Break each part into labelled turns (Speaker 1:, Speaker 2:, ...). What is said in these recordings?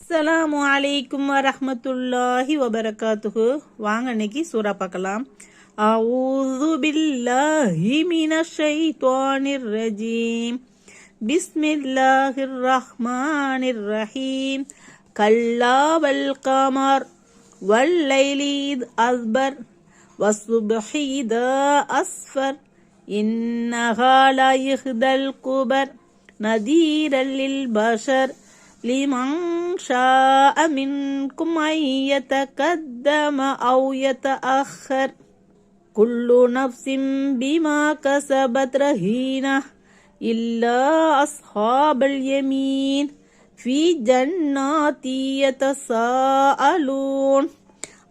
Speaker 1: அஸ்ஸலாமு அலைக்கும் வரஹ்மத்துல்லாஹி வபரகாத்துஹு. வாங்க இன்னைக்கு சூரா பார்க்கலாம். அஊது பில்லாஹி மினஷ் ஷைத்வானிர் ரஜீம். பிஸ்மில்லாஹிர் ரஹ்மானிர் ரஹீம். கல்லா வல் கமர் வல் லைலி இத் அஸ்பர் வஸ்ஸுப்ஹி இதா அஸ்ஃபர் இன்னஹா லா யஹ்தல் குபர் நதீரல் லில் பஷர் لمن شاء منكم أن يتقدم أو يتأخر كل نفس بما كسبت رهينة إلا أصحاب اليمين في جنات يتساءلون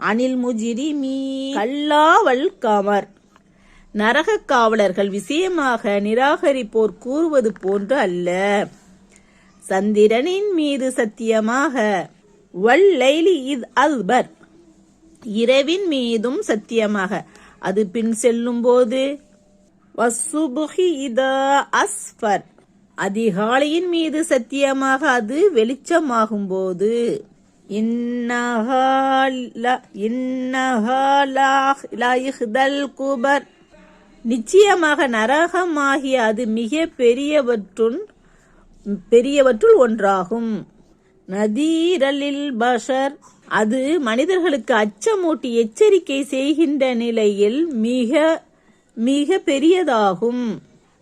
Speaker 1: عن المجرمين كلا والقمر. நரக காவலர்கள் விஷயமாக நிராகரிப்போர் கூறுவது போன்று அல்ல. சந்திரனின் மீது சத்தியமாக, வல்லைலி இத் அஸ்பர் இரவின் மீதும் சத்தியமாக, அது பின் செல்லும் போது, வஸ்ஸுப்ஹி இதா அஸ்ஃபர் அதிகாலையின் மீது சத்தியமாக, அது வெளிச்சமாகும் போது, இன்னஹா லா யஹ்தல் குபர் நிச்சயமாக நரகமாகிய அது மிக பெரியவற்றுள் ஒன்றாகும். நதீரலில் பஷர் அது மனிதர்களுக்கு அச்சமூட்டி எச்சரிக்கை செய்கின்ற நிலையில் மிக மிக பெரியதாகும்.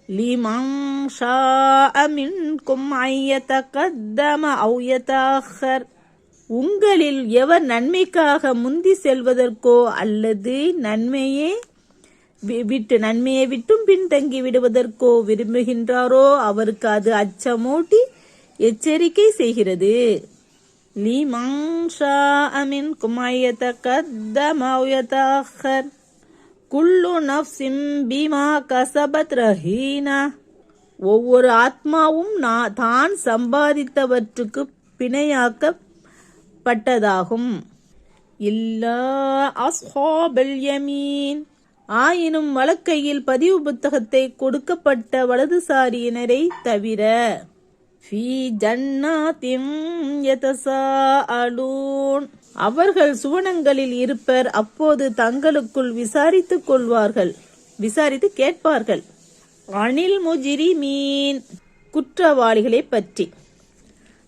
Speaker 1: லிமன் ஷாஅ மின்கும் அன் யதகத்தம அவ் யதஅக்கர் உங்களில் எவர் நன்மைக்காக முந்தி செல்வதற்கோ அல்லது நன்மையை விட்டும் பின்தங்கி விடுவதற்கோ விரும்புகின்றாரோ அவருக்கு அது அச்சமூட்டி எச்சரிக்கை செய்கிறது. லிமன் ஷாஅ மின்கும் அன் யதகத்தம அவ் யதஅக்கர் குல்லு நஃப்ஸின் பிமா கஸபத் ரஹீனா ஒவ்வொரு ஆத்மாவும் தான் சம்பாதித்தவற்றுக்கு பிணையாக்கப்பட்டதாகும். இல்லா அஸ்ஹாபல் யமீன் ஆயினும் வலக்கையில் பதிவு புத்தகத்தை கொடுக்கப்பட்ட வலதுசாரியினரை தவிர. ஃபீ ஜன்னாத்தின் யதசாஅலூன் அவர்கள் சுவனங்களில் இருப்பர், அப்போது தங்களுக்குள் விசாரித்து கேட்பார்கள். அனில் முஜ்ரிமீன் குற்றவாளிகளை பற்றி.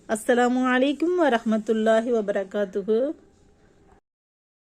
Speaker 1: அஸ்ஸலாமு அலைக்கும் வரஹ்மத்துல்லாஹி வபரகாத்துஹு.